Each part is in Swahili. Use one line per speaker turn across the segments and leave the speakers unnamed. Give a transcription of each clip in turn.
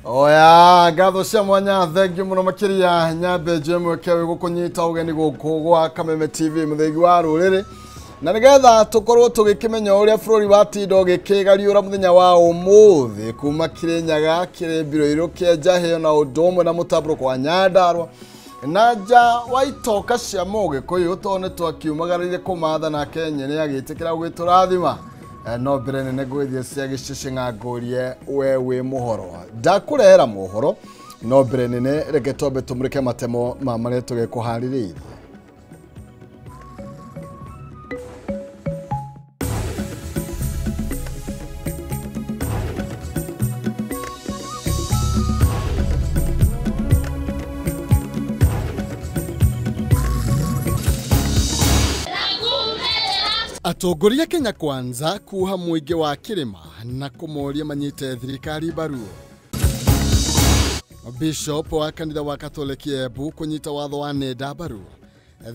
Oya, gatho cia mwanya thengi muno makiria nyambe jemwe kewe gukunyita ugeni guku gwa Kameme TV muthegi wa ruriri na nigetha tukorwo tugikimenya uria bururi wa tindo gikigariura muthenya wa umuthi kuma Kirinyaga Kirimbiro iruke Njahio na Udomwe na Mutaburo kwa Nyandarua na nja wa itoka cia Mugikuyu tone twakiumagarire kumatha na Kenya ni agitikira gwiturathima no mbere nene gwithie cia gicicing'angurie we wi muhoro ndakurehera muhoro no mbere nene reke tombe tumurike matemo ma maria tugikuhariririe. Atongoria Kenya Kwanza kuha muingi wa kirima na kumoria manyite thirikari mbaru. Bishop wa kanitha wa Katoliki Embu kunyita watho wa nenda mbaru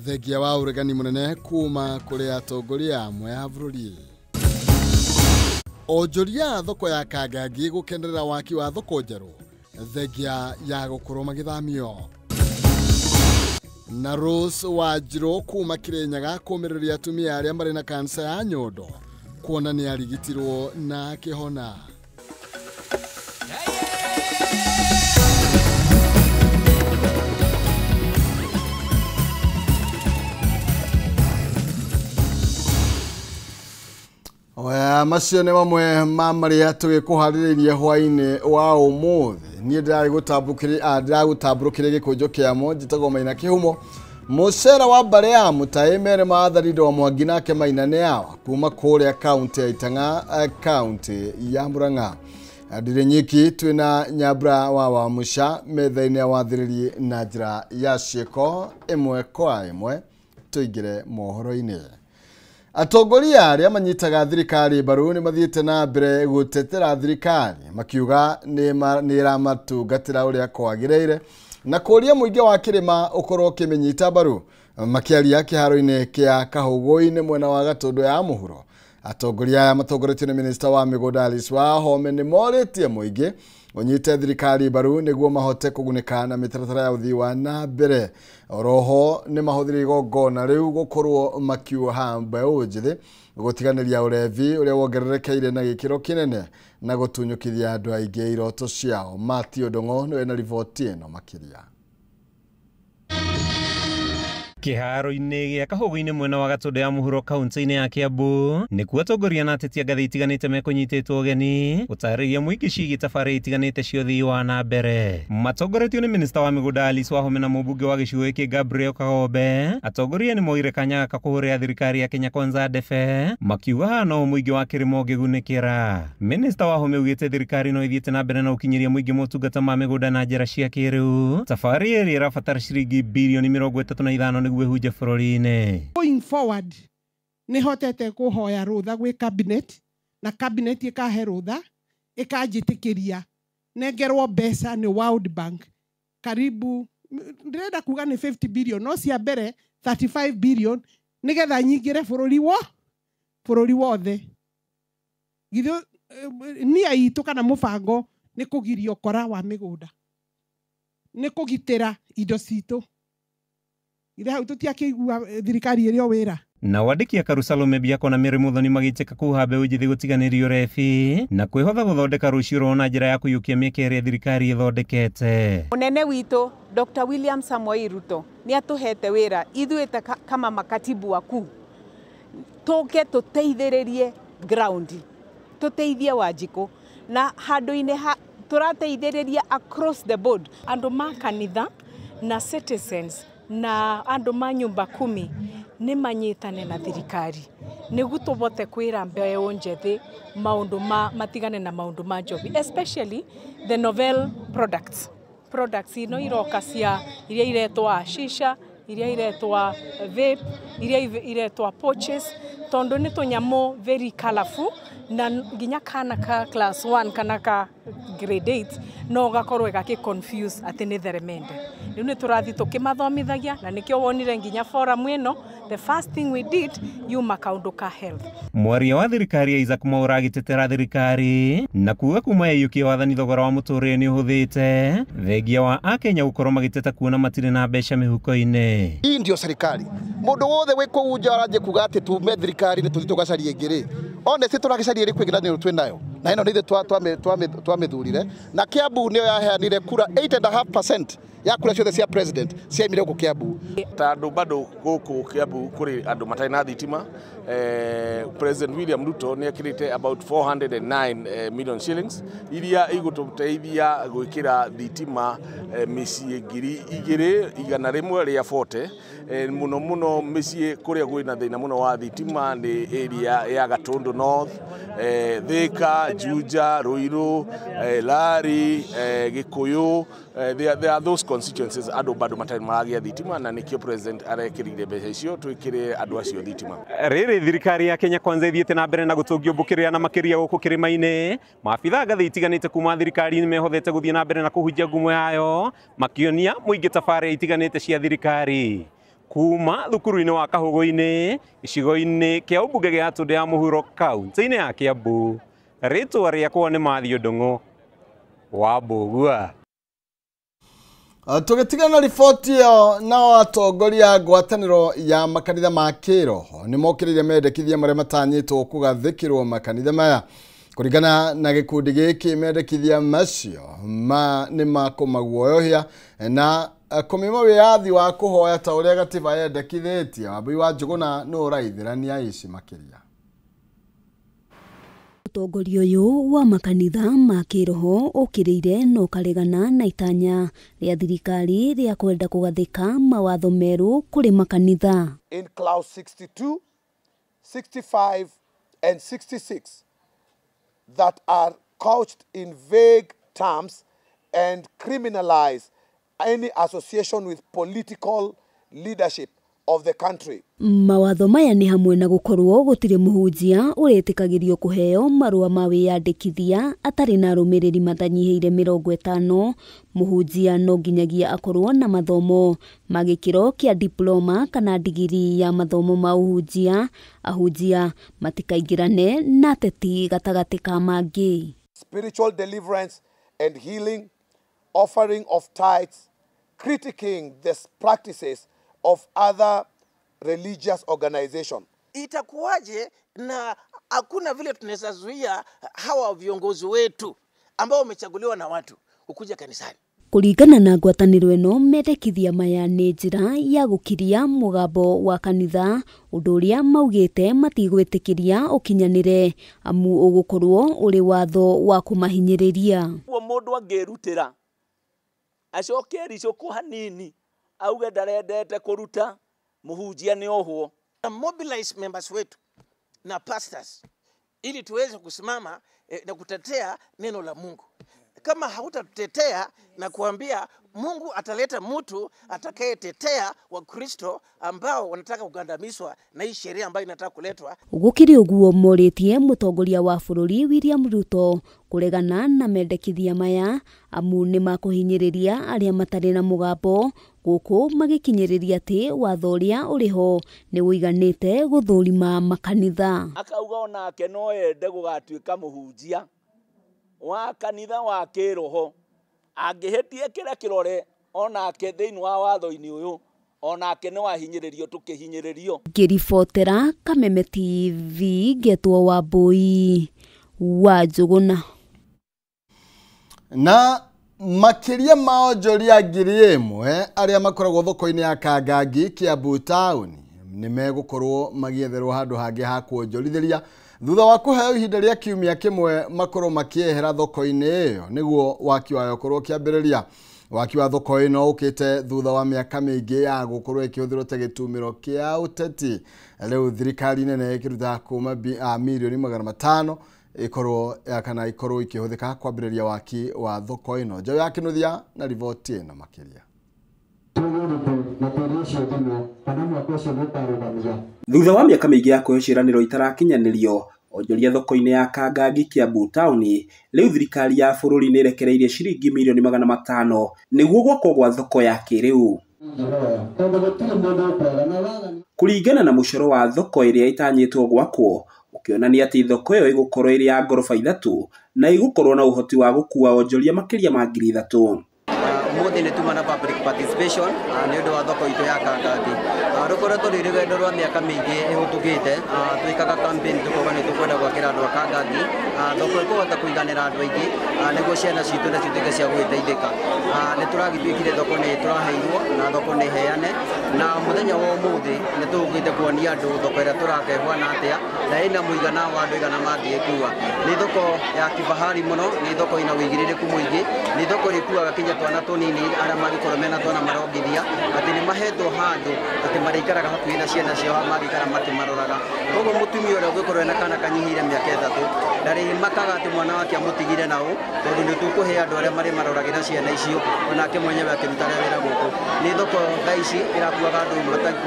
thengia wa uregani munene kuma kuri atongoria amwe a bururi. Onjoria thoko ya Kangangi gukenderera waki wa thoko njeru thengia ya gukorwo magithamio. Na Rose Wanjiru kuma Kirinyaga kumirĩria atumia aria mari na kansa ya nyondo kuona ni arigitirwo na kihona. Oya macio ni mamwe ma maria tugikuhaririria hwaini wa umuthi ni ndiragutamburukire gikunjo kiamo njitagwo Maina Kihumo mucera wa mbare ya mutaimere maatharindo wa Mwangi nake Maina ni awa kuma kuria kaunti ya Itang'a kaunti ya Murang'a ndire nyiki twina Nyambura wa Musha methaini ya wathiriri na njira ya cieko imwe kwa imwe tuigire mohoro-ini. Atongoria aria manyitaga thirikari mbaru ni mathiete na mbere gutetera thirikari makiuga ni iramatũngatĩra uria kwagĩrĩire na kuria muingi wa kirima ukorwo kimenyita mbaru makiaria kiharo-ini kia Kahũgũ-ini mwena wa Gatundu ya muhuro. Atongoria aya matongoretio ni Minister wa Migũnda Alice Wahome ni moritie muingi unyite thirikari mbaru niguo mahote kugunika na mitaratara ya uthii wa na mbere. Oroho ni mahuthiri igongona riu gukorwo makiuha mbeũ njithi gutiganiria urevi uria wongererekeire na gikiro kinene na gutunyukithia andu aingi iroto ciao. Matthew Ndung'u niwe na riboti ino makiria.
Kiharo-ini gia Kahũgũ-ini mwena wa Gatundu ya muhuro kaunti-ini ya Kiambu nikuo atongoria na ateti a ngathĩ itiganĩte mekunyitĩtwo ũgeni gũtarĩria mũingĩ ciĩgiĩ tabarĩra itiganĩte cia ũthii wa na mbere. Matongoretio nĩ Minister wa Migũnda Alice Wahome na mũmbunge wa gĩcigo gĩkĩ Gabriel Kagombe. Atongoria nĩ moire kanya gaka kũhũrĩra thirikari ya Kenya Kwanza ndebe makiuga no mũingĩ wa kĩrĩma ũngĩgunĩkĩra. Minister Wahome augĩte thirikari no ithiĩte na mbere na gũkinyĩria mũingĩ motungata ma mĩgũnda na njĩra cia kĩrĩu. Tabarĩra ĩrĩa ĩrabatara ciringi bilioni 35 huje furori-ini.
Going forward ni hotete kuhoya rutha gwi cabinet na cabinet ikahe rutha ikanjitikiria nengerwo mbeca ni World Bank karibu ndirenda kuga ni 50 billion no cia mbere 35 billion nigetha nyingire bururi wothe githu ni aitu kana mubango ni kugiria ukora wa migunda ni kugitira indo citu ire hau tutiakigua thirikari irio wira.
Na wandiki a Karusalome Biako na Mary Muthoni magiteka kuha mbeũ njithi gutiganirio refi na kwihotha guthondeka rucio rwo na njira ya kuyukia mieke ĩrĩa thirikari ithondekete.
Munene witu Dr. William Samoei Ruto ni atuhete wira ithuĩte kama makatibu wakuu tuke tuteithĩrĩrie ground tuteithie Wanjiku na handũ-inĩ turateithĩrĩria across the board
andu ma kanitha na citizens na andu ma nyumba 10 ni manyitane na thirikari niguo tubote kwira mbeũ njethi maundu matigane na maundu ma njobi, especially the novel products ino iroka cia iria iretwa shisha, iria iretwa vape, iria iretwa pouches tondu ni tunyamu very colorful na nginya kana ka class 1 kana ka grade 8 no gakorwo gaki-confuse ati ni theremende. Riu ni turathi tukimathomithagia na nikio wonire nginya forum ino. The first thing we did, yuma kaundu ka health.
Mwaria wa thirikari ya Isaac Mwaura agitetera thirikari na kuga kuma yeyukia wathani thogora wa muturire ni uhuthite thengia wa Akenya gukorwo magiteta kuona matire na mbeca mihuko-ini.
Hii ndio serikali. Mundu wothe wiko uja araje kuga ati tume thirikari ni tuthito gacarie ngiri. Honestly turagicaria ri kwigirania twi nayo. Na ino nithe twamithurire na Kiambu niyo yaheanire kura 8.5% ya kura ciothe cia president ciaimire ku Kiambu.
Tandu bado guku Kiambu kuri andu matai na thitima. President William Ruto ni akirite about 409 million shillings iria igututeithia gwikira thitima micie ngiri igiri igana rimwe ria 40 muno micie kuria gwina thina muno wa thitima ni area ya Gatundu North, Thika, Juja, Ruiru, Lari, Gikuyu. There are those constituencies andu bado matai maragia thitima na nikio president arekirire mbeca icio twikire andu acio thitima.
Riri thirikari ya Kenya Kwanza ithiete na mbere na gutungio bukiria na makiria guku kirima-ini. Maabitha ngathi itiganite kuma thirikari ni mehothete guthie na mbere na kuhunjia ngumo yayo makionia muingi tafari itiganite cia thirikari kuma thukuru-ini wa Kahugu-ini icigo-ini kia ubunge gia Gatundu ya Muhuro kaunti-ini ya Kiambu. Ritwa riakwa ni Mathio Ndung'u wa Mbugua.
Tugitigana riboti yo na atongoria ngwataniro ya makanitha ma kiroho ni mokirire mendekithia maria matanyitwo kugathikirwo makanitha maya kuringana na gikundi giki mendekithia macio ni makumaguoyohia na kumima wiathi wa kuhoya ta uria gatiba yendekithitie. Wambui wa Njuguna no raithirania ici makiria.
Utongoria uyu wa makanitha ma kiroho ukiriire no karegana na itanya ria thirikari ria kwenda kugathika mawatho meru kuri makanitha.
In clause 62, 65 and 66 that are couched in vague terms and criminalize any association with political leadership of the country.
Mawatho maya ni hamwe na gukorwo gutire muhunjia uretikagirio kuheo marua ma wiyandikithia atari na rumiriri matanyiheire 50. Muhunjia no nginyagia akorwo na mathomo magikiro kia diploma kana digiri ya mathomo ma uhunjia. Ahunjia matikaingirane na teti gatagati ka mangi.
Spiritual deliverance and healing, offering of tithes, critiquing the practices of other religious organization.
Itakuwaje na hakuna vile tunaweza zuia hawa viongozi wetu ambao wamechaguliwa na watu ukuja kanisani?
Kuringana na ngwataniro eno mendekithia maya ni njira ya gukiria mugambo wa kanitha undu uria maugite matigwitikiria ukinyanire amu ugukorwo uri watho wa kumahinyiriria.
Mundu angerutira acokeri coko hanini auge ndarendete kuruta muhunjia ni ohwo. Mobilize members wetu na pastors ili tuweze kusimama na kutetea neno la Mungu. Kama hautatutetea na kuambia Mungu ataleta mtu atakayetetea Wakristo ambao wanataka kugandamizwa na hii sheria ambayo inataka kuletwa.
Gukiri uguo moritie mutongoria wa bururi William Ruto kuregana na mendekithia maya amu ni makuhinyiriria aria matari na mugambo guku magikinyiriria ati watho uria uriho ni uiganite guthurima makanitha.
Akauga onake no ende gugatuika muhunjia wa kanitha wa kiroho angihetie kira kirore onake thiini wa watho-ini uyu onake ni wahinyiririo tukihinyiririo.
Ngiribotera Kameme TV Getwo Wambui wa Njuguna.
Na makiria maonjoria ngiri imwe aria makoragwo thoko-ini ya Kangangi Kiambu town ni megukorwo magietherwo handu hangi ha kuonjorithiria thutha wa kuheo ihinda ria kiumia kimwe makorwo makiehera thoko-ini iyo niguo waki wayo korwo kiambiriria. Waki wa thoko ino ukite thutha wa miaka mingi ya gukorwo ikihũthĩrwo ta gĩtumĩro kia uteti. Riu thirikari nene ikiruta kuma milioni 500 ikorwo kana ikorwo ikihũthĩka kwambĩrĩria waki wa thoko ino. Njau ya Kinuthia na riboti ĩno makiria.
Thutha wa miaka mingi ya kwĩciranĩro itarakinyanirio, onjoria thoko-inĩ ya Kangangi Kiambu taũni, rĩu thirikari ya bũrũri nĩ ĩrekereirie ciringi mirioni 500 nĩguo gwakwo gwa thoko ya kĩrĩu. Kũringana na mũcoro wa thoko ĩrĩa ĩtanyĩtwo gwakwo, ũkĩonania atĩ thoko ĩyo ĩgũkorwo ĩrĩ ya ngoroba 3 na ĩgũkorwo na ũhoti wa gũkuua onjoria makĩria ma 3,000.
Umuthi nĩ tuma na public participation nĩ ũndũ wa thoko itũ ya Kangangi. Rũkoretwo rwĩ rũgendo rwa mĩaka mĩingĩ ĩhĩtũkĩte, twĩkaga campaign tũkoga nĩ tũkwenda gwakĩra andũ a Kangangi thoko ĩkũhota kũiganĩra andũ aingĩ nĩguo ciana citũ na cituĩke cia gũgĩteithĩka. Nĩ tũragĩtuĩkire thoko nĩ tũraheirwo na thoko nĩ heane, na mũthenya wa ũmũthĩ nĩ tũgũgĩte kuonia andũ thoko ĩrĩa tũrakĩhũana atĩa na ĩna mũigana wa andũ igana mangĩgĩkua. Nĩ thoko ya kifahari mũno, nĩ thoko ĩna ũigĩrĩrĩku mũingĩ, nĩ thoko ĩkuaga kinya twana tũnini arĩa mangĩkorwo mena twana marongithia atĩ nĩ mahetwo handũ atĩ marĩikaraga hakuhĩ na ciana ciao mangĩikara makĩmaroraga. Koguo mũtumia ũrĩa ũngĩkorwo ena kana kanyihĩire mĩaka 3 ndarĩmakaga atĩ mwana wake amũtigire na ũ, tondũ nĩ tũkũhe andũ arĩa marĩmaroragĩra ciana icio onake mwenyewe akĩruta wĩra gũkũ. Nĩ thoko thaa ici ĩrakuaga andũ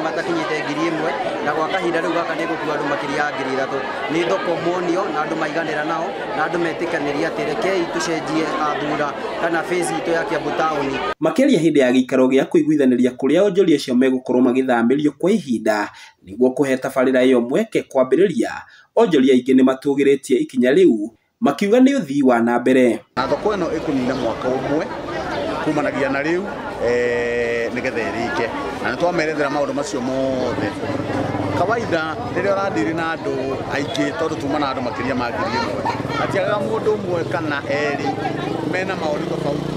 matakinyĩte 1,000 na gwa kahinda rĩu gaka nĩ gũkua andũ makĩria ya 3,000. Nĩ thoko monio na andũ maiganĩra nao na andũ metĩkanĩria atĩ rekei tũcenjie thura kana phase itũ ya Kiambu taũni.
Makĩria hĩndĩ ya gĩikaro gĩa kũiguithanĩria kũrĩa onjoria acio megũkorwo magĩthamĩrio kwa ihinda nĩguo kũhe tabarĩra ĩyo mweke kwambĩrĩria, onjoria aingĩ nĩ matũgĩrĩtie ikinya rĩu makiuga nĩ ũthii wa na mbere.
Thoko ĩno ĩkũnina mwaka ũmwe kumanagia na rĩu nĩgetha ĩrĩke, na nĩ twamerethera maũndũ macio mothe. Kawaida rĩrĩa ũrandĩrĩ na andũ aingĩ tondũ tuma na andũ makĩria ma 1,000 atiagaga mũndũ ũmwe kana erĩ mena maũndũ tofauti,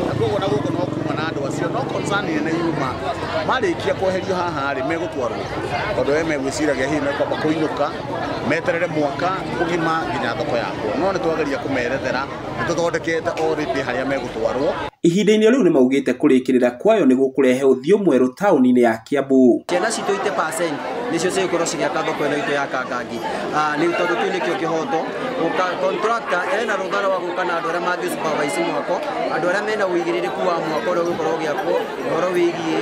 na koguo na gũkũ no kuma na andũ acio no concern nĩ yuma marĩkia kweherio haha rĩ megũtwarwo tondũ we megwĩciragia hihi mekwamba kũinũka meterere mwaka ũgima nginya thoko yakwo, no nĩ twageria kũmerethera nĩ tũthondekete already harĩa megũtwarwo.
Ihinda-inĩ rĩu nĩ maugĩte kũrĩkĩrĩra kwayo nĩguo kũrehe ũthiũ mwerũ taũni-inĩ ya Kiambu.
Ciana citũ 80% nĩcio cigũkorwo cigĩaka thoko ĩno itũ ya Kangangi. Nĩ tondũ tu nĩkĩo kĩhoto contractor ena rũtha rwa gũka na andũ arĩa mangĩ-supervise mwako, andũ arĩa mena ũigĩrĩrĩku wa mwako ũrĩa ũgũkorwo ũgĩakwo, ũhoro wĩgiĩ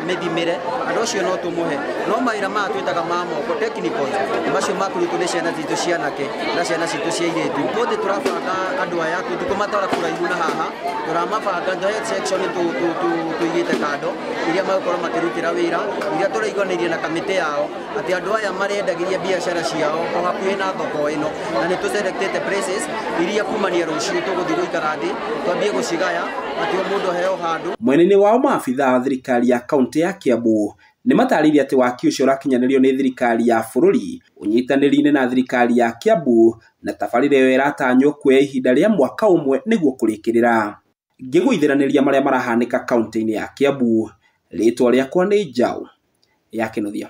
mĩthimĩre, andũ acio no tũmũhe. No mawĩra maya twĩtaga ma moko technicals macio makũrutwo nĩ ciana citũ cianake na ciana citũ cia airĩtu. Ũmũthĩ tũrabanga andũ aya tũtikũmatwara kũraihu na haha, tũramabanga health section tũigĩte kando iria magũkorwo makĩrutĩra wĩra, iria tũraiguanĩirie na kamĩtĩ yao atĩ andũ aya marendagĩria biacara ciao o hakuhĩ na thoko ĩno, na nĩ tũ-selectĩte places iria kumania rũciũ tũgũthiĩ gũikara thĩ twambie gũcigaya atĩ o mũndũ aheo handũ.
Mwena-inĩ wao maabitha wa thirikari ya kaunti ya Kiambu nĩ matarĩirie atĩ waki ũcio ũrakinyanĩrio nĩ thirikari ya bũrũri ũnyitanĩri-inĩ na thirikari ya Kiambu na tabarĩra ĩyo ĩratanywo kuoya ihinda rĩa mwaka ũmwe nĩguo kũrĩkĩrĩra. Ngĩgũithĩranĩria marĩa marahanĩka kaunti-inĩ ya Kiambu, rĩtwa rĩakwa nĩ Njaũ ya Kĩnuthia.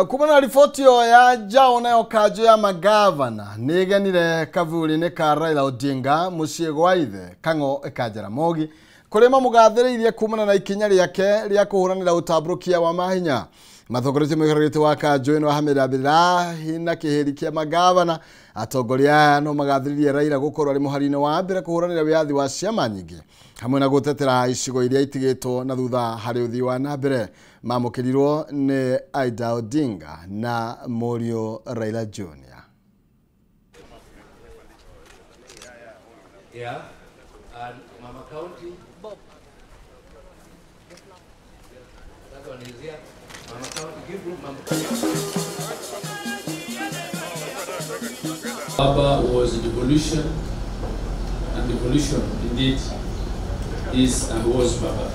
Kumana riboti ĩyo ya Njaũ nayo kanjũ ya magavana nĩ igenire kaburi-inĩ ka Raila Odinga mũciĩ gwa ithe Kang'o ka Jaramogi kũrĩa mamũgathĩrĩirie kumana na ikinya rĩake rĩa kũhũranĩra ũtambũrũkia wa mahinya. Matongoretie mũikarĩrĩti wa kanjũ ĩno Ahmed Abdulahi na kĩhĩri kĩa magavana atongoria aya no magathĩrĩirie Raila gũkorwo arĩ mũhari-inĩ wa mbere kũhũranĩra wĩyathi wa ciama nyingĩ hamwe na gũtetera icigo iria itigĩtwo na thutha harĩ ũthii wa na mbere. Mamũkĩrirwo nĩ Aida Odinga na mũriũ Raila Junior.
Yeah, and Mama County. That one is here. Mama County, give room, Mama County. Baba was a devolution, and devolution indeed is and was Baba.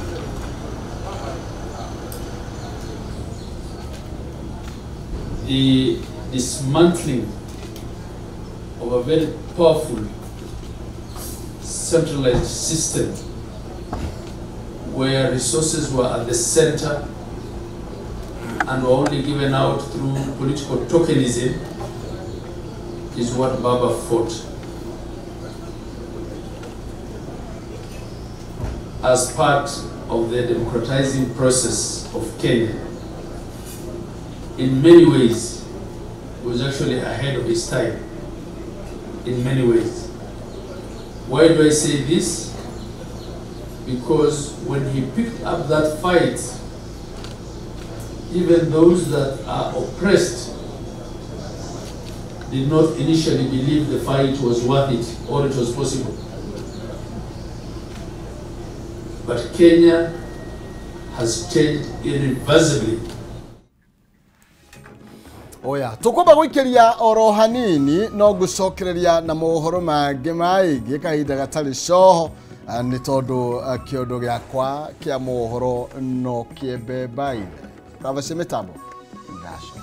The dismantling of a very powerful centralized system where resources were at the center and were only given out through political tokenism is what Baba fought. As part of the democratizing process of Kenya, in many ways, he was actually ahead of his time, in many ways. Why do I say this? Because when he picked up that fight, even those that are oppressed did not initially believe the fight was worth it or it was possible. But Kenya has changed irreversibly.
Oya, tukwamba gwikiria oro hanini no gucokereria na mohoro mangĩ maingĩ kahinda gatari coho ni tondu kĩondo gĩakwa kĩa mohoro no kĩembe baine kavace mitambo ngasho.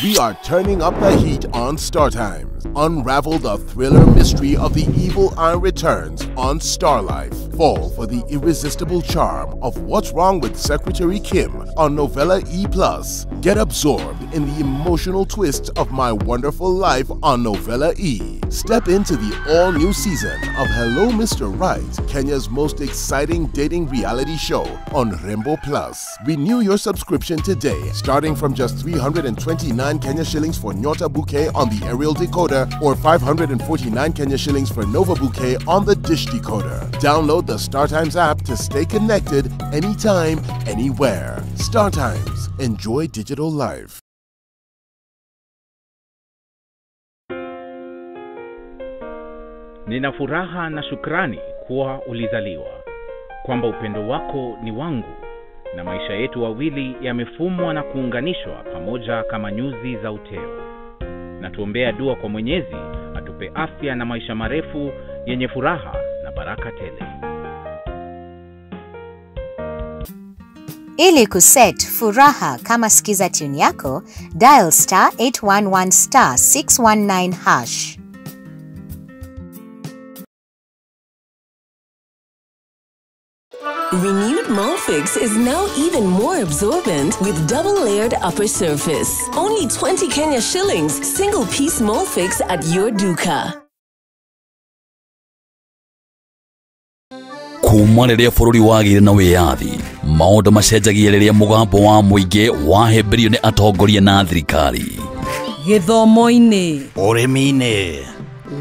We are turning up the heat on Star Times. Unravel the thriller mystery of the evil eye returns on Star Life. Fall for the irresistible charm of What's Wrong with Secretary Kim on Novella E+. Get absorbed in the emotional twists of My Wonderful Life on Novella E. Step into the all-new season of Hello Mr. Right, Kenya's most exciting dating reality show on Rainbow Plus. Renew your subscription today, starting from just 329 Kenya shillings for Nyota Bouquet on the aerial decoder or 549 Kenya shillings for Nova Bouquet on the dish decoder. Download the StarTimes app to stay connected anytime, anywhere. StarTimes. Enjoy digital life.
Nina furaha na shukrani kuwa ulizaliwa, kwamba upendo wako ni wangu, na maisha yetu wawili yamefumwa na kuunganishwa pamoja kama nyuzi za uteo. Na tuombea dua kwa Mwenyezi atupe afya na maisha marefu yenye furaha na baraka tele.
Ili kuset furaha kama sikiza tune yako, dial *811 *619#.
Renewed Molfix is now even more absorbent with double-layered upper surface. Only 20 Kenya shillings, single-piece Molfix at your duka.
Kuma rĩrĩa bũrũri wagĩire na wĩyathi, maũndũ macenjagia rĩrĩa mũgambo wa mũingĩ wahĩmbĩrio nĩ atongoria na thirikari.
Gĩthomo-inĩ,
ũrĩmi-inĩ,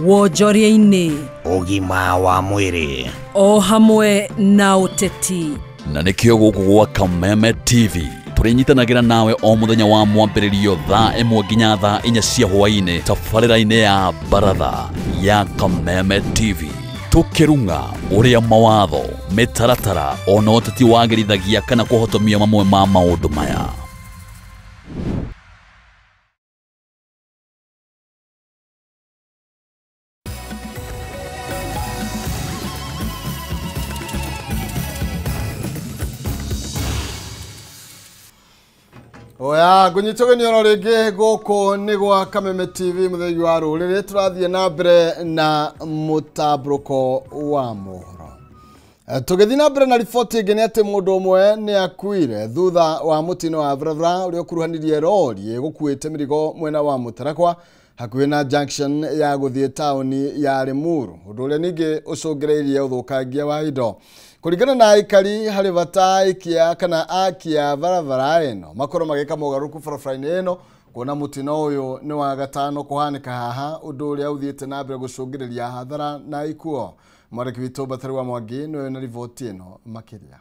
wonjoria-inĩ,
ũgima wa mwĩrĩ,
o hamwe na ũteti.
Na nĩkĩo gũkũ gwa Kameme TV tũrĩnyitanagĩra nawe o mũthenya wa mwambĩrĩrio thaa 1 nginya thaa 4 cia hwaĩ-inĩ tabarĩra-inĩ ya Baratha ya Kameme TV. Tukirunga uria mawatho mitaratara ona ũteti wagĩrithagia kana kũhotomia mamwe ma maũndũ maya.
Oya gunyitogeni ono rĩngĩ gũkũ nĩ gwa Kameme TV mũthegi wa rũrĩrĩ tũrathiĩ na mbere na mũtambũrũko wa mohoro. Tũgĩthiĩ na mbere na riboti ĩngĩ nĩ atĩ mũndũ ũmwe nĩ akuire thutha wa mũtino wa barabara ũrĩa ũkuruhanirie rori ĩgũkuĩte mĩrigo mwena wa Mũtarakwa hakuhĩ na junction ya gũthiĩ taũni ya Limuru, ũndũ ũrĩa ningĩ ũcũngĩrĩirie ũthũkangia wa indo. Kuringana na aikari harĩ bata ikia kana akia barabara ĩno makorwo magĩka mogarũrũku barabara-inĩ ĩno kuona mũtino ũyũ nĩ wa gatano kũhanĩka haha, ũndũ ũrĩa ũthiĩte na mbere gũcũngĩrĩria hathara na ikuo. Mwarĩki witũ Batari wa Mwangi nĩwe na riboti ĩno makĩria.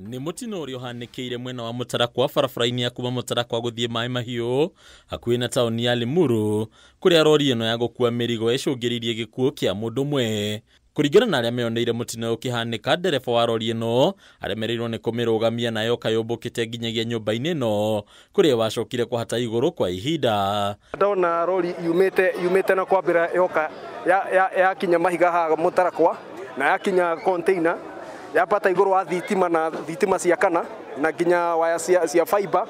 Nĩ mũtino ũrĩa ũhanĩkĩire mwena wa Mũtarakwa barabara-inĩ ya kuma Mũtarakwa gũthiĩ Maĩ Mahiũ hakuhĩ na taũni ya Limuru, kũrĩa rori ĩno ya gũkua mĩrigo ĩcũngĩrĩirie gĩkuũ kĩa mũndũ ũmwe. Kuringana na arĩa meyoneire mũtino ũkĩhanĩka, ndereba wa rori ĩno aremereirwo nĩ kũmĩrũgamia nayo kayũmbũkĩte nginyagia nyũmba-inĩ ĩno kũrĩa wacokire kũhata igũrũ kwa ihinda.
Ndona rori yumĩte na kwambĩra yoka yakinya mahiga haha Mũtarakwa na yakinya container yapata igũrũ wa thitima na thitima cia kana na nginya waya cia fiber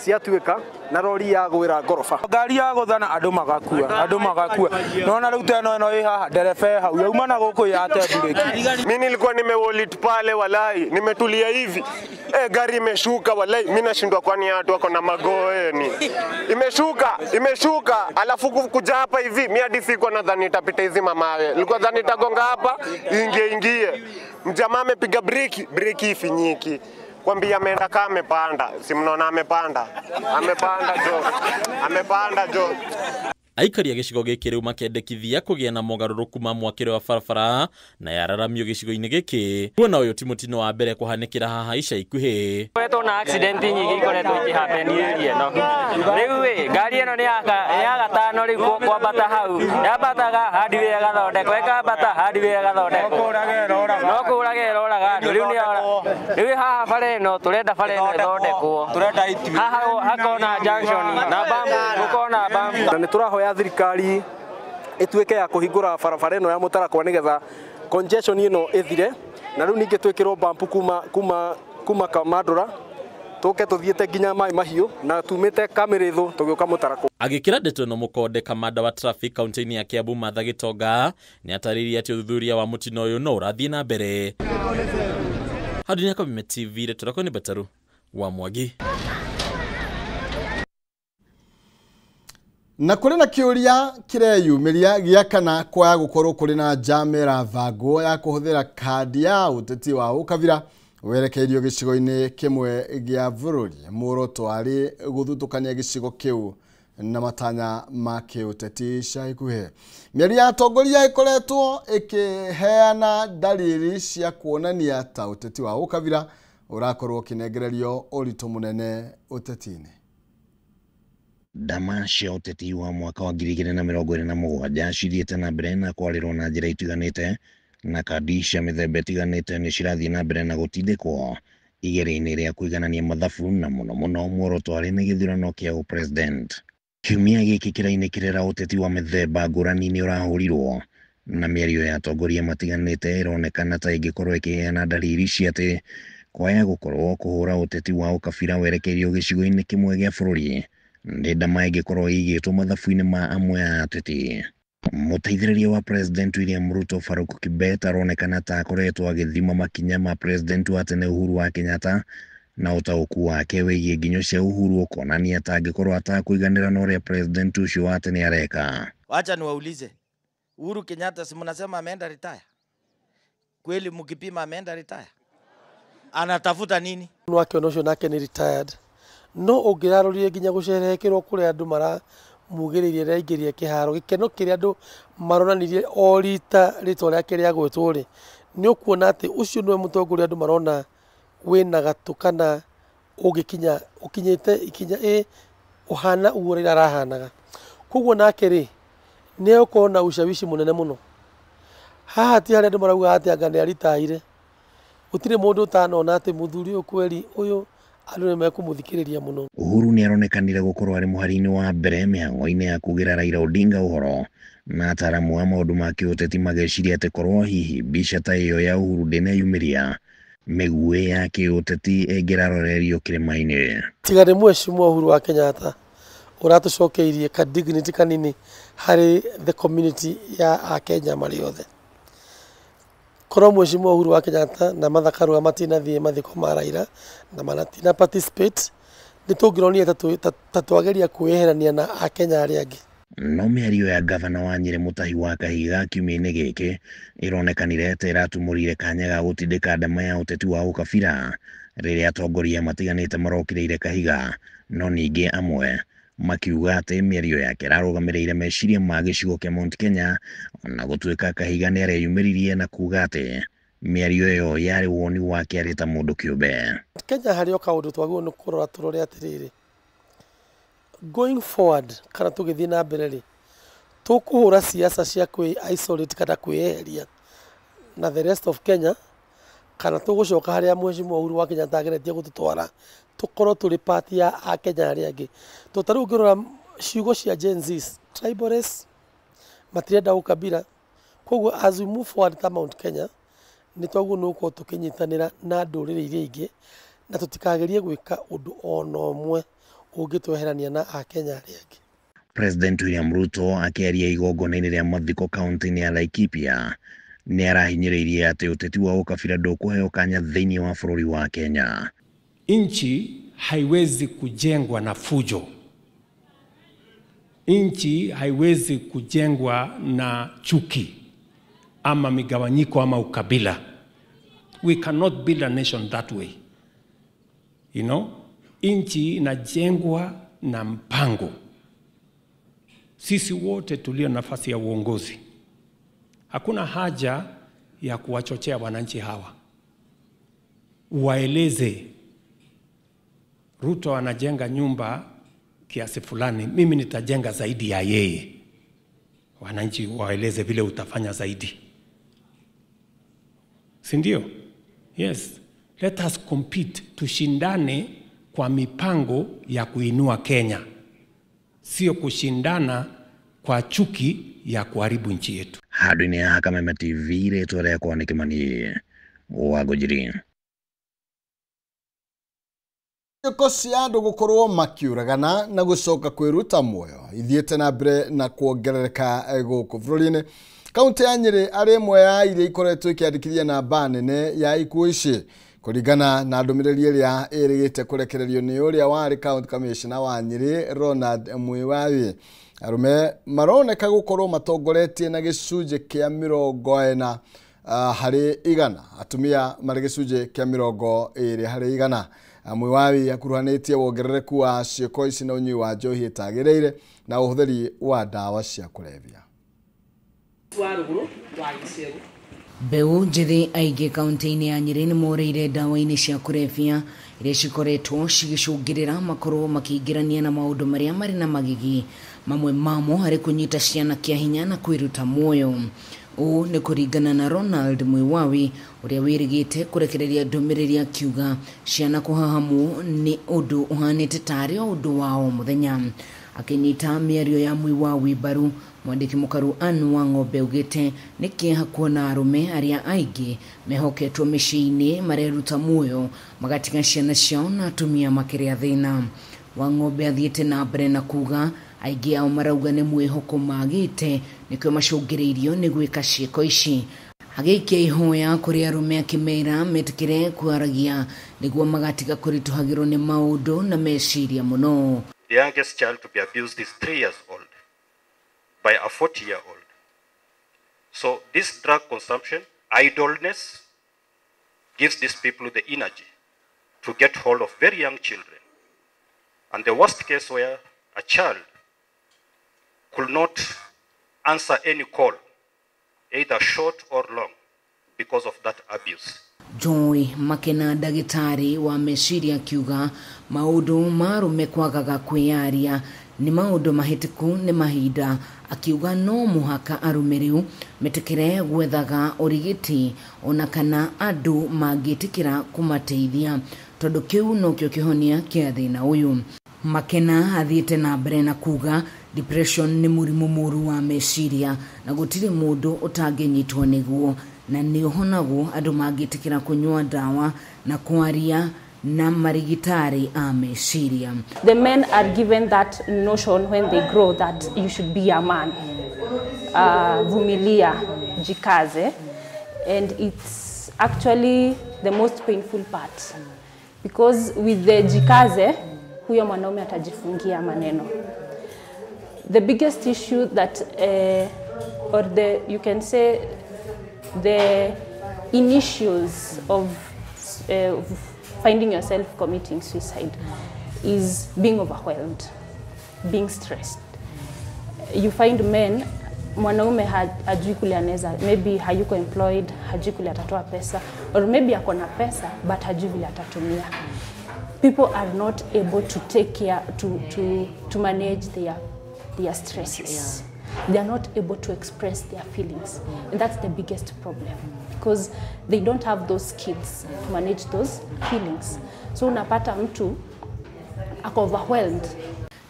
ciatuĩka na rori ya gwĩra ngoroba.
Ngari ya gũthana andũ magakua. Naona rĩu teno ĩno ĩ haha ndereba hau yauma na gũkũ yate bureki.
Mimi nilikuwa nimewolit pale walai, nimetulia hivi. Gari imeshuka walai, mimi nashindwa kwani watu wako na magoeni. Imeshuka alafu kuja hapa hivi mimi hadi sikuwa nadhani itapita hizi mamawe. Nilikuwa nadhani itagonga hapa ingie. Mjamaa amepiga breki ifinyiki. nakwambia ameenda kama amepanda. Si mnaona amepanda. Amepanda jo.
Aikari a gĩcigo gĩkĩ rĩu makendekithia kũgĩa na mogarũrũku ma mwakĩre wa barabara na yararamio gĩcigo-inĩ gĩkĩ. Kuona ũyũ ti mũtino wa mbere kũhanĩkĩra haha ica ikuhĩ.
Kwetwo na accident nyingĩ ikoretwo ikĩhappen area ĩno. Rĩu ngari ĩno nĩ ya gatano rĩu kwambata hau. Yambataga hardware ĩgathondekwo, ĩkambata hardware ĩgathondekwo. No kũũrage ĩroraga andũ. Rĩu haha bara ĩno tũrenda bara ĩno ĩthondekwo. Haha hakona junction na bump, gũkona bump.
Na nĩ tũrahoya thirikari ĩtuĩke ya kũhingũra barabara ĩno ya Mũtarakwa nĩgetha congestion ĩno ĩthire, na rĩu ningĩ twĩkĩrwo bump kuma Kamandũra tũke tũthiĩte nginya Mai Mahiũ na tumĩte Kamĩrĩthũ tũgĩũka Mũtarakwa.
Agĩkĩra ndeto ĩno mũkonde kamanda wa traffic kaunti-inĩ ya Kiambu Martha Gitonga nĩ atarĩirie atĩ ũthuthuria wa mũtino ũyũ no ũrathiĩ na mbere. Hadunia Kameme TV retorako ni Bataru wa Mwangi.
Na kũrĩ na kĩũria kĩreyumĩria gĩa kana kwaya gũkorwo kũrĩ na njamĩra vango ya kũhũthĩra kandi ya ũteti wa ũkabira werekeirio gĩcigo-inĩ kĩmwe gĩa bũrũri. Muoroto arĩ gũthutũkania gĩcigo kĩu na matanya ma kĩũteti ica ikuhĩ. Mĩario ya atongoria ĩkoretwo ĩkĩheana dalili cia kuonania ta ũteti wa ũkabira ũrakorwo ũkĩnengererio ũritũ mũnene ũteti-inĩ.
Ndama cia ũteti wa mwaka wa 2027 cithiĩte na mbere na kwarĩrwo na njĩra itiganĩte, na kandi cia mĩthemba ĩtiganĩte nĩ cirathiĩ na mbere na gũtindĩkwo igeria-inĩ rĩa kũiganania mathabu na mũno muoroto arĩ nĩ gĩthurano kĩa ũpresident. Kiumia gĩkĩ kĩrainĩkĩrĩra ũteti wa mĩthemba ngũrani nĩ ũrahũrirwo, na mĩario ya atongoria matiganĩte ĩronekana ta ĩngĩkorwo ĩkĩheana dalili cia atĩ kwaya gũkorwo kũhũra ũteti wa ũkabira werekeirio gĩcigo-inĩ kĩmwe gĩa bũrũri nĩ ndama ĩngĩkorwo ĩigĩtwo mathabu-inĩ ma amwe a ateti. Mũteithĩrĩria wa President William Ruto Farouk Kibet aronekana ta akoretwo agĩthima makinya ma President wa tene Uhuru wa Kenyatta, na ũtaũku wake wĩgiĩ nginyo cia Uhuru ũkonania ta angĩkorwo atakũiganĩra na ũrĩa President ũcio wa tene areka.
Wacha niwaulize, Uhuru Kenyatta si mnasema ameenda retire? Kweli mkipima ameenda retire? Anatafuta nini?
Wake ũcio nake ni retired. No ũngĩrarũrire nginya gũcerekerwo kũrĩa andũ maramugĩrĩirie raingĩria kĩharo, gĩkeno kĩrĩa andũ maronanirie o rita rĩtwa rĩake rĩa gwĩtwo rĩ, nĩ ũkuona atĩ ũcio nĩwe mũtongoria andũ marona wĩna gatũ kana ũkinyĩte ikinya ũhana ũguo rĩrĩa arahanaga. Koguo nake rĩ nĩ ũkorwo na ushawishi mũnene mũno. Haha ti harĩa andũ marauga atĩ anga nĩ aritaire, gũtirĩ mũndũ ũtanona atĩ mũthuri ũyũ kweri ũyũ andũ nĩ mekũmũthikĩrĩria mũno.
Uhuru nĩ aronekanire gũkorwo arĩ mũhari-inĩ wa mbere mĩhang'o-inĩ ya kugĩra Raila Odinga ũhoro, na ataramu wa maũndũ ma kĩũteti mageciria atĩ korwo hihi mbica ta ĩyo ya Uhuru ndĩneyumĩria, mĩguĩ ya kĩũteti ĩngĩrarorerio kĩrĩma-inĩ. Tiga nĩ
Mheshimiwa Uhuru wa Kenyatta ũratũcokeirie ka dignity kanini harĩ the community ya Akenya marĩ othe. Korwo Mheshimiwa Uhuru wa Kenyatta na Martha Karua matinathiĩ mathiko ma Raila na manatina participate, nĩ tũngĩronire ta twageria kwĩyeherania na Akenya arĩa angĩ.
No mĩario ya gavana wa Nyĩrĩ Mũtahi wa Kahiga kiumia-inĩ gĩkĩ ĩronekanire ta ĩratumũrire kanya ga gũtindĩka ndama ya ũteti wa ũkabira rĩrĩa atongoria matiganĩte marokĩrĩire Kahiga, no ningĩ amwe makiuga atĩ mĩario yake ĩrarũgamĩrĩire meciria ma gĩcigo kĩa Mount Kenya, na gũtuĩka Kahiga nĩ areyumĩririe na kuga atĩ mĩario ĩyo yarĩ woni wake arĩ ta mũndũ kĩũmbe.
Kenya harĩ o kaũndũ twagĩrĩirwo nĩ kũrora tũrore atĩrĩrĩ, going forward kana tũgĩthiĩ na mbere rĩ, tũkũhũra siasa cia kwĩ isolate kana kwĩyeheria na the rest of Kenya, kana tũgũcoka harĩa Mheshimiwa Uhuru wa Kenyatta ageretie gũtũtwara tũkorwo tũrĩ part ya Akenya arĩa angĩ. Tũtarĩ ũngĩrora ciugo cia Gen Z, tribalists matirenda ũkabira. Koguo as we move forward ta Mount Kenya nĩ twaguo nĩ gũkorwo tũkĩnyitanĩra na ndũrĩrĩ iria ingĩ, na tũtikagerie gwĩka ũndũ ona ũmwe ũngĩtweherania na Akenya arĩa angĩ.
President William Ruto akĩaria igongona-inĩ rĩa mathiko kaunti-inĩ ya Laikipia nĩ arahinyĩrĩirie atĩ ũteti wa ũkabira ndũkũheo kanya thĩinĩ wa bũrũri wa Kenya.
Nchi haiwezi kujengwa na fujo. Nchi haiwezi kujengwa na chuki ama migawanyiko ama ukabila. We cannot build a nation that way. Nchi inajengwa na mpango. Sisi wote tulio nafasi ya uongozi, hakuna haja ya kuwachochea wananchi hawa. Waeleze Ruto anajenga nyumba kiasi fulani, mimi nitajenga zaidi ya yeye. Wananchi waeleze vile utafanya zaidi. Si ndio? Yes. Let us compete, tushindane kwa mipango ya kuinua Kenya. Sio kushindana kwa chuki ya kuharibu nchi yetu.
Hadu-ini ya Kameme TV reto ria kwa Nikimani Wagojiri.
Kosi andu gukorwo makiuragana na gucoka kwiruta muoyo ithiete na mbere na kuongerereka guku bururi-ini. Kaunti ya Nyeri ari imwe ya iria ikoretwo ikiandikithia namba nene ya ikuũ ici kuringana na ndumiriri iria irigite kurekererio ni uria wari county commissioner wa Nyeri Ronald Mwiwawi. Arume maroneka gukorwo matongoretie na gicunje kia 40 harĩ 100, atumia marĩ gicunje kia 20 harĩ 100. Mwiwawi akuruhanĩtie wongerereku wa ciĩko ici na ũnyui wa njohi ĩtagĩrĩire na ũhũthĩri wa ndawa cia kũrebia.
Mbeũ njĩthĩ aingĩ kaunti-inĩ ya Nyeri nĩ moreire ndawa-inĩ cia kũrebia iria cikoretwo cigĩcũngĩrĩra makorwo makĩingĩrania na maũndũ marĩa marĩ na magigi, mamwe mamo harĩ kũnyita ciana kĩa hinya na kwĩruta muoyo. Ũũ nĩ kũringana na Ronald Mwiwawi ũrĩa wĩrĩgĩte kũrekereria ndũmĩrĩri akiuga ciana kũhahamwo nĩ ũndũ ũhanĩte tarĩ o ũndũ wa o mũthenya. Akĩnyita mĩario ya Mwiwawi mbaru, mwandĩki mũkaru Anne Wang'ombe augĩte nĩ kĩeha kuona arũme arĩa aingĩ mehoketwo mĩciĩ-inĩ mareruta muoyo magatiga ciana ciao na atumia makĩrĩa thĩna. Wang'ombe athiĩte na mbere na kuga aingĩ ao marauga nĩ mwĩhoko magĩte nĩkĩo macũngĩrĩirio nĩ gwĩka ciĩko ici. Agĩikia ihoya kũrĩ arũme akĩmera metĩkĩre kwaragia nĩguo magatiga kũritũhagĩrwo nĩ maũndũ na meciria mũno.
The youngest child to be abused is 3 years old by a 40-year-old. So this drug consumption, idleness, gives these people the energy to get hold of very young children. And the worst case where a child could not answer any call, either short or long, because of that abuse.
Joy Makena ndagĩtarĩ wa meciria akiuga maũndũ marũme kwagaga kwĩyaria nĩ maũndũ mahĩtũku nĩ mahinda, akiuga no mũhaka arũme rĩu metĩkĩre gwethaga ũrigiti ona kana andũ mangĩtĩkĩra kũmateithia tondũ kĩu no kĩo kĩhonia kĩa thĩna ũyũ. Makena athiĩte na mbere na kuga depression nĩ mũrimũ mũru wa meciria na gũtirĩ mũndũ ũtangĩnyitwo nĩguo na nĩ ũhonagwo andũ mangĩtĩkĩra kũnyua ndawa na kwaria na marigitari a meciria.
The men are given that notion when they grow that you should be a man. Vumilia, jikaze, and it's actually the most painful part because with the jikaze huyo mwanaume atajifungia maneno. The biggest issue that or the you can say the initials of finding yourself committing suicide is being overwhelmed, being stressed. You find men, mwanaume hajui kule anaweza, maybe hayuko employed, hajui kule atatoa pesa, or maybe ako na pesa but hajui vile atatumia. People are not able to take care, to manage their stresses. They are not able to express their feelings. And that's the biggest problem because they don't have those skills to manage those feelings. So unapata mtu ako overwhelmed.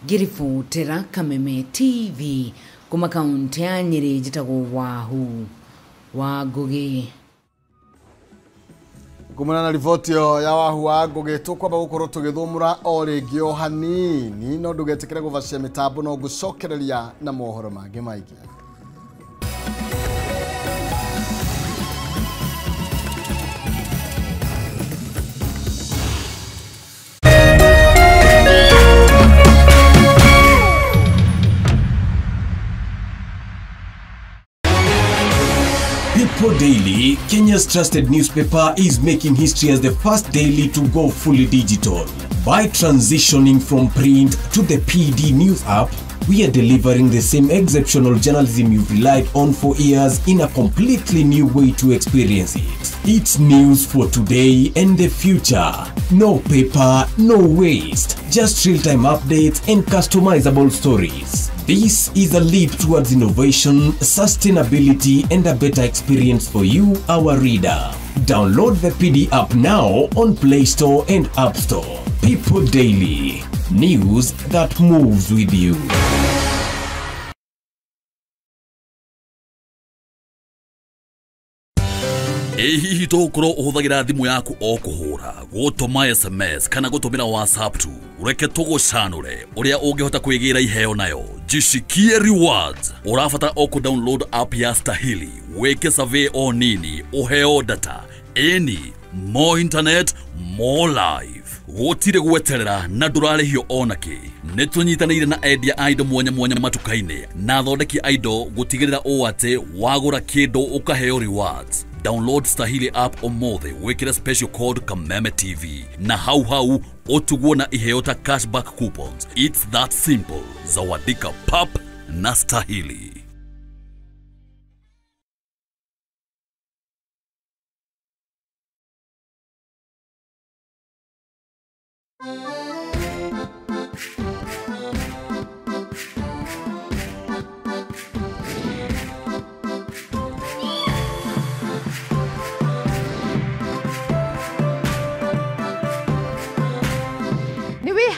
Ngĩribotera Kameme TV kuma kaunti ya Nyeri njĩtagwo Wangũgĩ.
Kumana na riboti ya Wangũgĩ tũkwamba gũkorwo tũgĩthũmũra o rĩngĩ o hanini no ndũgetĩkĩre gũvacia mĩtambo no gũcokereria na mohoro mangĩ maingĩ.
People Daily, Kenya's trusted newspaper, is making history as the first daily to go fully digital. By transitioning from print to the PD News app, we are delivering the same exceptional journalism you've relied on for years in a completely new way to experience it. It's news for today and the future. No paper, no waste. Just real-time updates and customizable stories. This is a leap towards innovation, sustainability, and a better experience for you, our reader. Download the PD app now on Play Store and App Store. People Daily. News that moves with you.
Hihi tokorwo uhuthagira thimu yaku o kuhura gutuma SMS kana gutumira WhatsApp tu ureke tugucanure uria ungihota kwigira iheo nayo jishikie rewards urafata o ku download app ya Stahili weke survey o nini uheo data any more internet more life gutire gweterera na ndurarihio onaki nitunyitanire na endia indo mwanya matukaine na thondeki indo gutigirira o ate wagura kindu ukaheo rewards. Download Stahili app omothe wekira special code Kameme TV na hau otugwo na iheota cashback coupons. It's that simple. Zawadika pap na Stahili.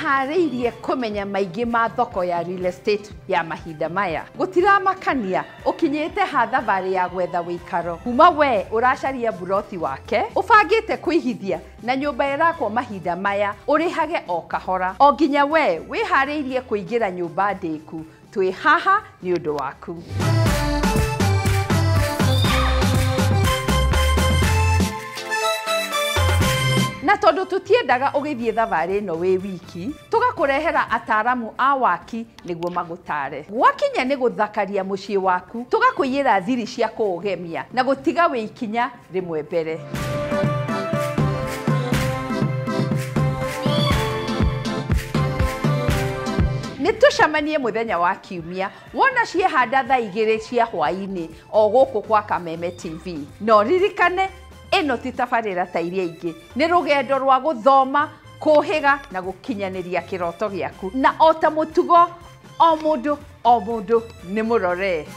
Haririe kumenya maigi ma thoko ya real estate ya mahinda maya gutiramakania ukinyete hathabari ya gwetha wikaro kuma we uracaria buroti wake ufangite kuihithia na nyumba irakwo mahinda maya urihage o kahora o nginya we wiharirie kuingira nyumba ndiku twi haha ni undu waku. Na tondu tutiendaga ugithie thavari no we wiki tugakurehera ataramu a waki niguo magutare gwakinya ni guthakaria mucii waku tugakuiyira thiri cia kuugemia na gutiga we ikinya rimwe mbere. Nitucamanie muthenya wa kiumia wona ciehanda thaa 2 cia hwaini o guku kwa Kameme TV no ririkane ino titabarira ta iria ingi ni rugendo rwa guthoma kuhiga na gukinyaniria kiroto giaku na ota mutugo o mundu ni murore.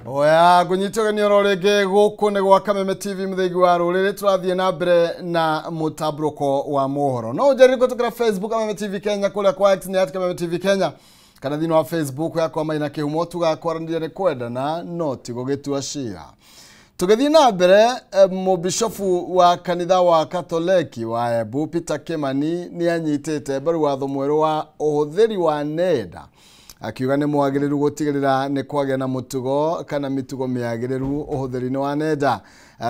Oya gunyitogania rorege guku ne gwa Kameme TV muthegi wa rurire turathie na mbere na mutabroko wa mohoro no ujeri gutukira Facebook Kameme TV Kenya kule kwa X ni @Kameme TV Kenya kana thini wa Facebook yakwa Maina Kihumo tugakwaranire ne kwenda na noti gugitua shira tugethi na mbere mubishofu wa kanitha wa Katoliki wa Embu Peter Kimani ni anyitete baru watho mweru wa uhuthiri wa nenda akiuga ni mwagiriru gutigirira ni kwagya na mutugo kana mitugo miagiriru uhuthiri-ini wa nenda.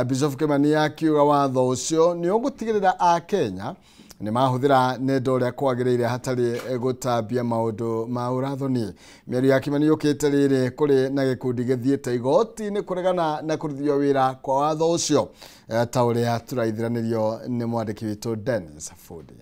Bishop Kimani akiuga watho ucio ni ugutigirira a Kenya ni mahuthira nenda uria kwagiriire hatari gutambia maundu ma urathoni. Miario ya Kimani yukite riri kuri na gikundi githiite igoti-ini kuregana na kuruthio wira kwa watho ucio ta uria turaithiranirio ni mwandiki witu Dennis Fudi.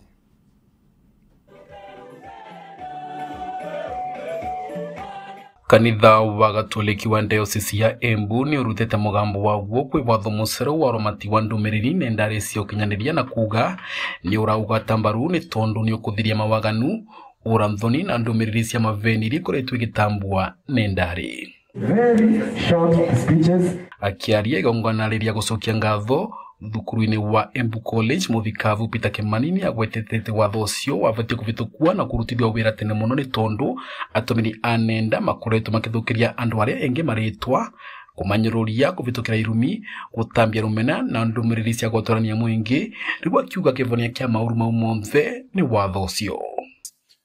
Kanitha wa Gatoliki wa Diocese ya Embu ni urutete mugambo waguo kwi watho musero wa romati wa ndumiriri nendari cio kinyaniria na kuga ni urauga tambaru ni tondu ni ukuthiria mawaganu uramthoni na ndumiriri cia maveniri kuretwe gitambua nendari.
Very short speeches.
Akiaria igonganariria gucokia ngatho thukuru-ini wa Embu College muthikavu Peter Kimani ni agwetete watho ucio wabatie kuvitukua na kurutithio wira tene muno ni tondu atumiri anenda makoretwo makithukiria andu aria engi maritwa kumanyiruria kuvitukira irumi gutambia rumena na ndumiriri cia gwatorania mwingi rigwa kiuga kivonia kia mauru mau monthe ni watho ucio.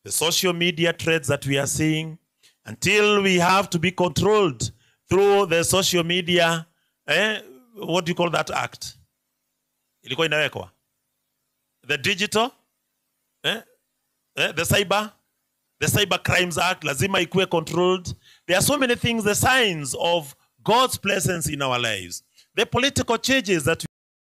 The social media threats that we are seeing, until we have to be controlled through the social media, what do you call that act? Ilikuwa inawekwa. The digital, the cyber crimes act, lazima ikuwe controlled. There are so many things, the signs of God's presence in our lives. The political changes that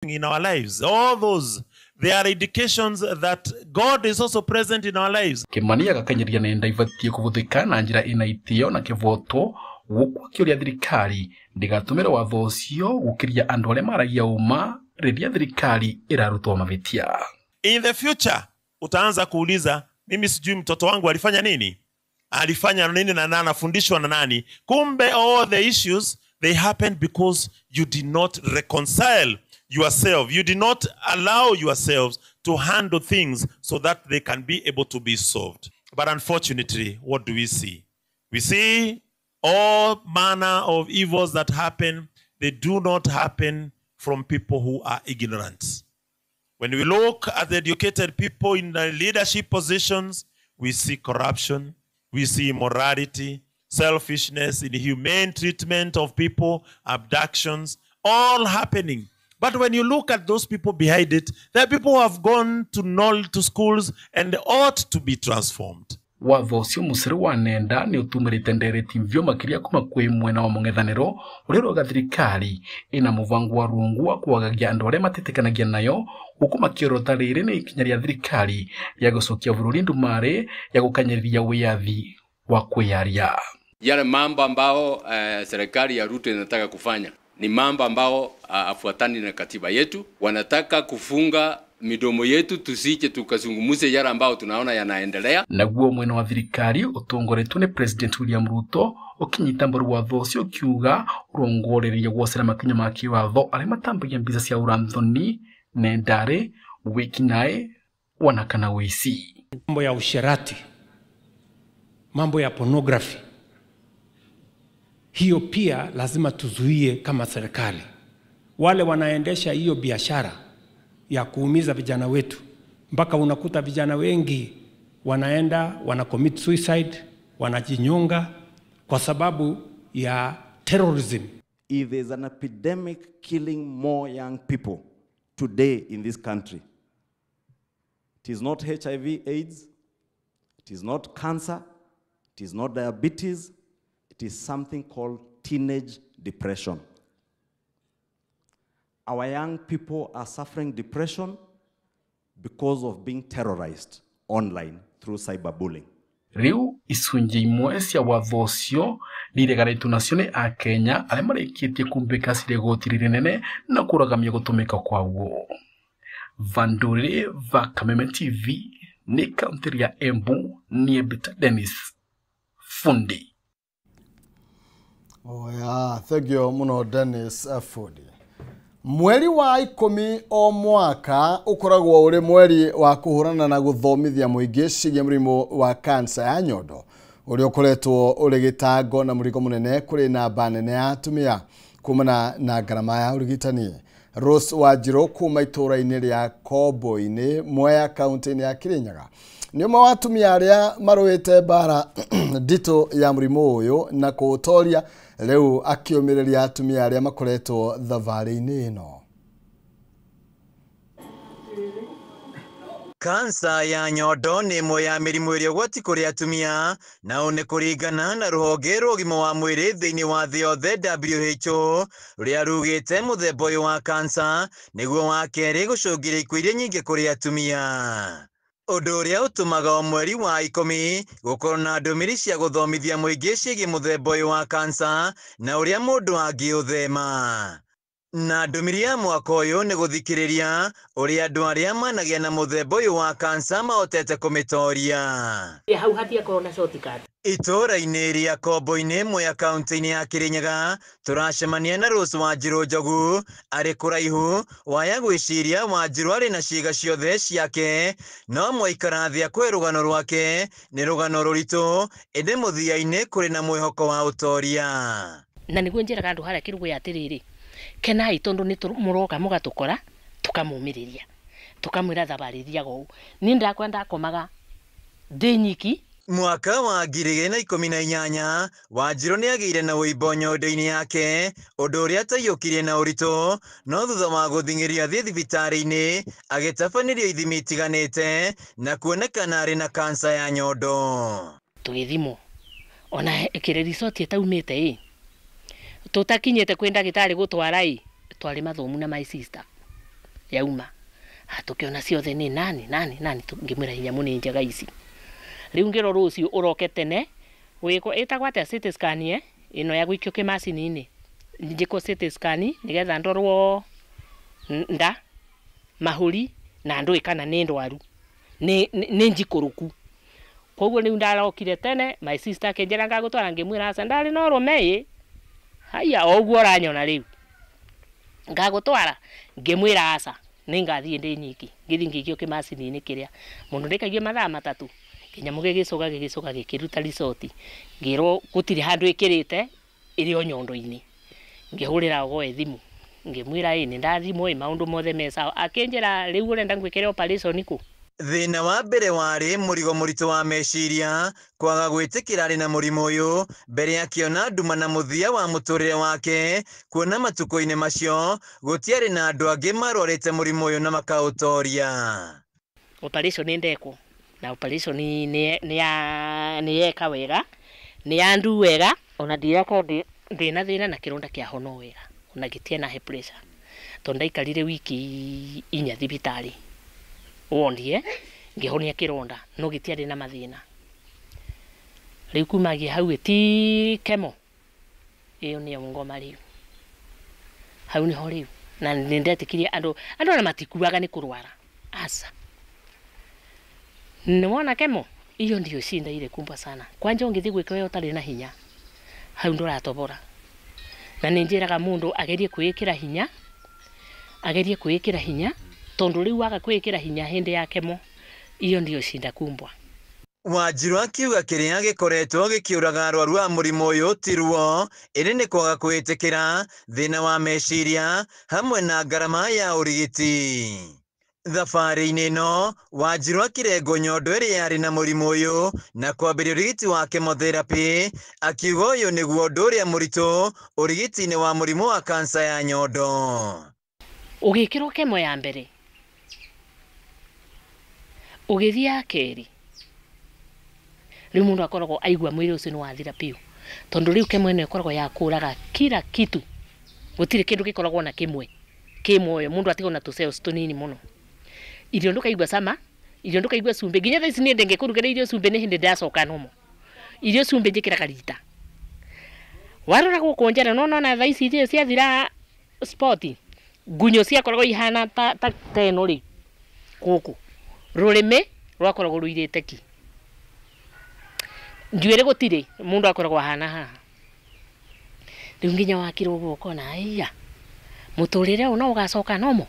we in our lives, all those, they are indications that God is also present in our lives.
Kimani agakanyiria nenda ivatie kuvuthika na njira ina itio na kivoto gukwa kioria thirikari ndigatumire watho ucio gukiria andu aria maragia uma riria thirikari irarutwa mavitia.
In the future utaanza kuuliza, mimi sijui mtoto wangu alifanya nini? Alifanya nini na anafundishwa na nani? Kumbe all the issues, they happened because you did not reconcile yourself. You did not allow yourselves to handle things so that they can be able to be solved. But unfortunately, what do we see? We see all manner of evils that happen. They do not happen from people who are ignorant. When we look at the educated people in the leadership positions, we see corruption, we see immorality, selfishness, inhumane treatment of people, abductions, all happening. But when you look at those people behind it, there are people who have gone to schools and ought to be transformed.
Watho ucio musiri wa nenda ni utumirite ndereti mvyo makiria kuma kwi mwena wa mung'ethaniro uria roga thirikari ina muvango wa rungu wa kuagagia andu aria matitikanagia nayo huku makiorota riri ni ikinya ria thirikari ya gucokia bururi ndumari ya gukanyiriria wiyathi wa kwiyaria.
Yale mambo ambao serikali ya Ruto inataka kufanya ni mambo ambao afuatani na katiba yetu. Wanataka kufunga midomo yetu tusije tukazungumuze yale ambao tunaona yanaendelea.
Naguo mwena wa thirikari utongoretwo ni President William Ruto ukinyita mbaru watho ucio kiuga urongoreria gwocera makinya ma kiwatho aria matambagia mbica cia uranthoni nendare wikinae wanakana wici.
Mambo ya usherati, mambo ya pornography, hiyo pia lazima tuzuie kama serikali. Wale wanaendesha hiyo biashara ya kuumiza vijana wetu, mpaka unakuta vijana wengi wanaenda commit suicide, wanajinyonga kwa sababu ya terrorism.
If there's an epidemic killing more young people today in this country, it is not HIV/AIDS, it is not cancer, it is not diabetes, it is something called teenage depression. Our young people are suffering depression because of being terrorized online through cyberbullying.
Riu icunjĩ imwe cia watho ũcio nĩiregaretwo nacio nĩ Akenya arĩa marĩkĩtie kumbĩka cirĩ igoti rĩnene na kũragamia gũtũmĩka kwaguo. Vandũrĩ va Kameme TV nĩ kaunti ya Embu niĩ Peter Dennis Fundi.
Thank you muno Dennis Fundi. Mweri wa 10 o mwaka ukoragwo uri mweri wa kuhurana na guthomithia muingi ciĩgiĩ mũrimũ wa cancer ya nyondo uria ukoretwo uri gitango na mũrigo munene kuri namba nene ya atumia kumana na ngarama ya urigitani. Rose Wanjiru kuma itũra-inĩ rĩa Kombo-inĩ Mwea kaunti-inĩ ya Kirinyaga nĩ ũmwe wa atumia arĩa marũĩte mbara nditũ ya mũrimũ ũyũ na kũũtoria rĩu akĩũmĩrĩria atumia arĩa makoretwo thabarĩ-inĩ ĩno.
Kansa ya nyondo nĩ ĩmwe ya mĩrimũ ĩrĩa ũgwati kũrĩ atumia na nĩ kũringana na rũhonge rwa ũgima wa mwĩrĩ thĩinĩ wa thĩ yothe WHO rũrĩa rugĩte mũthemba ũyũ wa kansa nĩguo wa kerĩ gũcũngĩrĩria ikuũ iria nyingĩ kũrĩ atumia. Ũndũ ũrĩa ũtũmaga o mweri wa 10 gũkorwo na ndũmĩrĩri cia gũthomithia mũingĩ ciĩgiĩ mũthemba ũyũ wa kansa na ũrĩa mũndũ angĩũthema. Na ndũmĩrĩri ya mwaka ũyũ nĩ gũthikĩrĩria ũrĩa andũ arĩa managia na mũthemba ũyũ wa kansa mahotete kũmĩtoria.
Hau hatiakorwo na shortcut.
Itũra-inĩ rĩa Kombo-inĩ Mwea kaunti-inĩ ya Kirinyaga turacemania na Rose Wanjiru Njogu arĩ kũraihu waya gwĩciria Wanjiru arĩ na ciĩga ciothe ciake no mwaikara thĩ akwe rũgano rwake nĩ rũgano rũritũ ĩndĩ mũthia-inĩ kũrĩ na mwĩhoko wa ũtoria.
na niguo njiraga andu haria kirugo yatiriri kenai tondu ni muroka mugatukora tukamumiriria tukamwira thabariria go ni ndakwenda komaga ndinyiki.
Mwaka wa 2018 Wanjiru nĩagĩire na wĩimbo nyondo-inĩ yake ũndũ ũrĩa ataiyũkirie na ũritũ, no thutha wa gũthing'ĩrio athiĩ thibitarĩ-inĩ agĩtabanĩrio ithimi itiganĩte na kuonekana arĩ na kansa ya nyondo.
Tũgĩthimwo ona kĩrĩ resort ĩtaumĩte tũtakinyĩte kwĩ ndagĩtarĩ gũtwara twarĩ mathomu na my sister yauma tũkĩona ciothe nĩ nani ngĩmwĩra hinya mũnĩ njega ici riu ngero rucio uroke tene wiko itagwate CT scan ino ya gwikio kimacini-ini njiko CT scan nigetha ndorwo nda mahuri na ndui kana nĩ ndwaru nĩ njikuruku. Koguo riu ndarokire tene my sister kenjera ngagutwara ngimwira aca ndari no rume haya oguo ranyona riu ngagutwara ngimwira aca ningathie ndi nyiki ngithi ngikio kimacini-ini kiria mundu ndikagie mathaa 3 kinyamu gigicoka gikiruta resort ngiro gutire handu ikirite iri o nyondo-ini ngihurira goe thimu ngimwira ni ndathimo maundu mothe mesa akenjera riu urenda ngwikire operation ku.
Thina wa mbere warĩ mũrigo mũritũ wa meciria kwaga gwĩtĩkĩra arĩ na mũrimũ ũyũ mbere akiona nduma na mũthia wa mũtũrĩre wake, kuona matukũ-inĩ macio gũtiarĩ na andũ angĩ marwarĩte mũrimũ ũyũ na makaũtoria.
Operation ndeko na operation ni yeka wega ni yandu wega ona ndirako ndina thina na kironda kia hono wega ona gitie na high pressure tonda ikarire wiki 4 thibitari wondie ngihonia kironda no gitiari na mathina riu kumagia hau ti kemo iyo ni ngoma riu hau ni ho riu na ndetikirie andu na matikuaga ni kurwara asa niwona kemo iyo ndio shinda ile kubwa sana. Kwanja ungithi gwika wewe utari na hinya hau nduratobora na ninjiraga mundu agerie kwikira hinya tondu riu waga kwikira hinya hindi ya kemo iyo ndio shinda kubwa.
Wanjiru akiuga kĩrĩa gĩkoretwo gĩkĩũraga arwaru a mũrimũ ũyũ ti ruo, ĩrĩ nĩ kwaga kwĩtĩkĩra, thĩna wa meciria hamwe na ngarama ya ũrigiti. Thabarĩ-inĩ ĩno Wanjiru akĩrengwo nyondo ĩrĩa yarĩ na mũrimũ ũyũ na kwambĩrĩria ũrigiti wa chemotherapy, akiuga ũyũ nĩguo ũndũ ũrĩa mũritũ ũrigiti-inĩ wa mũrimũ wa kansa ya nyondo.
Ũgĩkĩrwo kemo ya mbere ũgĩthiĩ ya kerĩ riu mundu akoragwo aigua mwĩrĩ ũcio nĩ wathira piu tondu riu kemo ĩno ĩkoragwo ya kũraga kila kitu gũtirĩ kĩndũ gĩkoragwo na kĩmwe kĩmoyo mundu atigwo na tũcells tũnini mũno. Irio ndukaigua sama, irio ndukaigua cumbi, nginya thaici nĩ ndengĩkũrugĩra irio cumbi nĩ hindi ndacoka nomo irio cumbi njĩkĩraga rita warora gũkũ njara na thaici irio ciathira sport ngunyo ciakoragwo ihana ta teno ri gũkũ rũrĩmĩ rwakoragwo rũirĩte ki njuĩrĩ gũtirĩ mundu akoragwo ahana haha riu nginya wakirwo guoko na aiya muturire no ugacoka nomo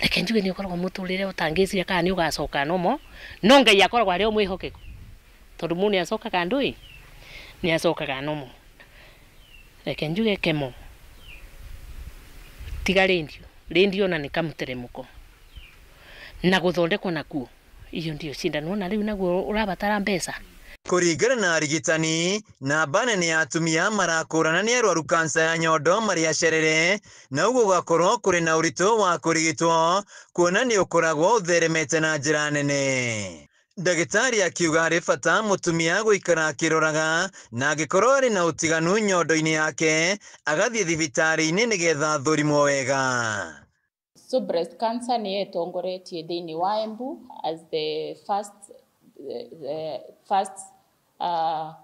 reke njuge ni ukoragwo muturire utangĩciria kana ni ugacoka nomo no Ngai akoragwo arĩ o mwĩhokeku tondu mundu acokaga ndui ni acokaga nomo. Reke njuge kemo tiga rendio na ni kamuteremuko na guthondekwo nakuo iyo ndio cindano na riu naguo urabatara mbeca.
Kũringana na arigitani, namba nene ya atumia marakũrana nĩ arwaru kansa ya nyondo marĩ acerere, na ũguo gũgakorwo kũrĩ na ũritũ wa kũrigitwo, kuona nĩ ũkoragwo ũtheremete na njĩra nene. Ndagĩtarĩ akiuga arĩ bata mũtumia gũikara akĩroraga, na angĩkorwo arĩ na ũtiganu nyondo-inĩ yake agathiĩ thibitarĩ-inĩ nĩgetha athũrimwo wega.
So breast cancer nĩ ĩtongoretie thĩinĩ wa Embu as the first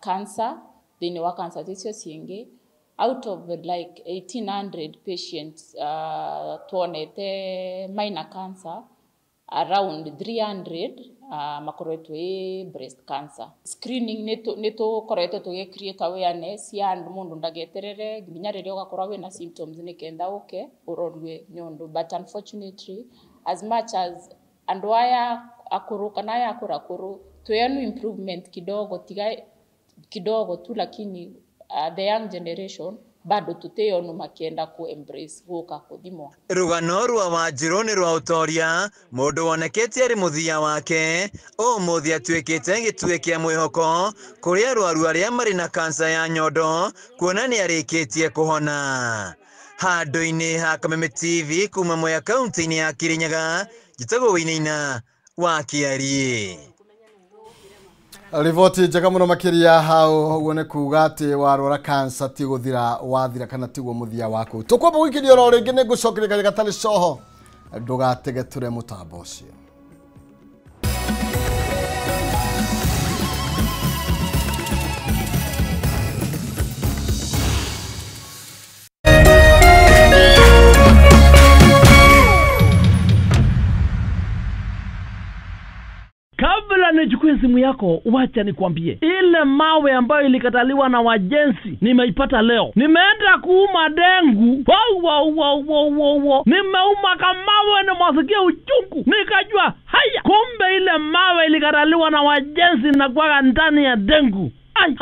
cancer thĩinĩ wa cancer icio ciĩngĩ. Out of like 1800 patients tuonete minor cancer, around 300 makoretwo breast cancer. Screening nĩ tũkoretwo tũgĩ-create awareness ya mũndũ ndageterere nginya rĩrĩa ũgakorwo wĩna symptoms nĩkenda ũke ũrorwe nyondo, but unfortunately as much as andũ aya akũrũ kana aya akũrũ twĩanu improvement kidogo tu, lakini the young generation bado tuteyonu makienda ku embrace guka kuthimwa.
Rugano rwa Wanjiru ni rwa utoria mundu wonekete ari muthia wake umuthi atuikite gitue kia mwihoko kuri arwaru aria mari na kansa ya nyondo kuona ni arikitie kuhona. Handu-ini ha Kameme TV kuma Mwea kaunti-ini ya Kirinyaga, Gitagwo Wainaina wa Kiarie.
Rivoti njega muno makiria hau uone kuga ati warwara kansa ti guthira wathira kana tigwo muthia waku. Tukwamba gwikiria ro ringi ni gucokereria gatari coho ndugatege ture mutambo ucio.
Kabla nichukue simu yako, wacha nikwambie. Ile mawe ambayo ilikataliwa na wajenzi, nimeipata leo. Nimeenda kuuma dengu. Nimeuma kamawe na mwasikia uchungu. Nikajua, haya, kumbe ile mawe ilikataliwa na wajenzi na kwa ndani ya dengu. Ai,